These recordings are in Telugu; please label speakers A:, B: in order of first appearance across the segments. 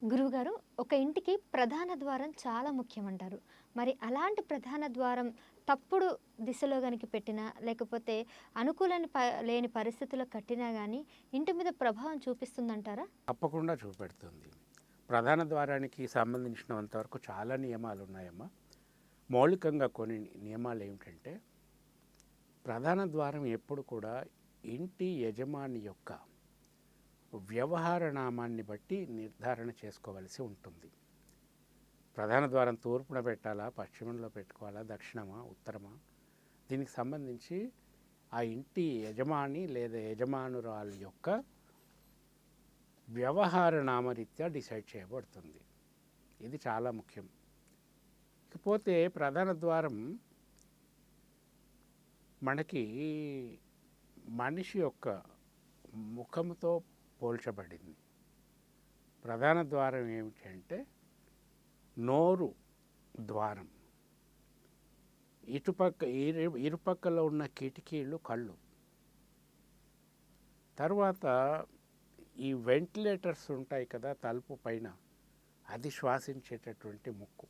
A: గురువుగారు, ఒక ఇంటికి ప్రధాన ద్వారం చాలా ముఖ్యమంటారు. మరి అలాంటి ప్రధాన ద్వారం తప్పుడు దిశలో గనుక పెట్టినా, లేకపోతే లేని పరిస్థితుల్లో కట్టినా గానీ, ఇంటి మీద ప్రభావం చూపిస్తుందంటారా?
B: తప్పకుండా చూపెడుతుంది. ప్రధాన ద్వారానికి సంబంధించినంత వరకు చాలా నియమాలు ఉన్నాయమ్మా. మౌలికంగా కొన్ని నియమాలు ఏమిటంటే, ప్రధాన ద్వారం ఎప్పుడు కూడా ఇంటి యజమాని యొక్క వ్యవహార నామాన్ని బట్టి నిర్ధారణ చేసుకోవలసి ఉంటుంది. ప్రధాన ద్వారం తూర్పున పెట్టాలా, పశ్చిమంలో పెట్టుకోవాలా, దక్షిణమా, ఉత్తరమా, దీనికి సంబంధించి ఆ ఇంటి యజమాని లేదా యజమానురాలు యొక్క వ్యవహార నామరీత్యా డిసైడ్ చేయబడుతుంది. ఇది చాలా ముఖ్యం. ఇకపోతే ప్రధాన ద్వారం మనకి మనిషి యొక్క ముఖంతో పోల్చబడింది. ప్రధాన ద్వారం ఏమిటంటే నోరు ద్వారం, ఇరుపక్కల ఉన్న కిటికీలు కళ్ళు, తర్వాత ఈ వెంటిలేటర్స్ ఉంటాయి కదా తలుపు పైన, అది శ్వాసించేటటువంటి ముక్కు.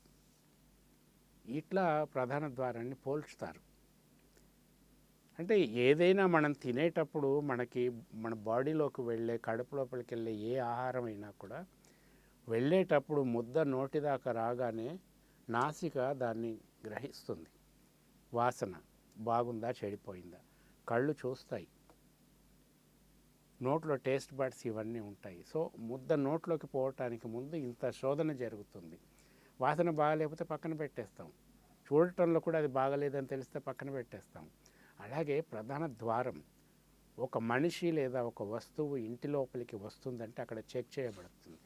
B: ఇట్లా ప్రధాన ద్వారాన్ని పోల్చుతారు. అంటే ఏదైనా మనం తినేటప్పుడు మన బాడీలోకి వెళ్ళే, కడుపు లోపలికి వెళ్ళే ఏ ఆహారం అయినా కూడా వెళ్ళేటప్పుడు ముద్ద నోటి దాకా రాగానే నాసిక దాన్ని గ్రహిస్తుంది. వాసన బాగుందా చెడిపోయిందా, కళ్ళు చూస్తాయి, నోట్లో టేస్ట్ బడ్స్ ఇవన్నీ ఉంటాయి. సో ముద్ద నోట్లోకి పోవటానికి ముందు ఇంత శోధన జరుగుతుంది. వాసన బాగాలేకపోతే పక్కన పెట్టేస్తాం, చూడటంలో కూడా అది బాగలేదని తెలిస్తే పక్కన పెట్టేస్తాం. అలాగే ప్రధాన ద్వారం, ఒక మనిషి లేదా ఒక వస్తువు ఇంటి లోపలికి వస్తుందంటే అక్కడ చెక్ చేయబడుతుంది.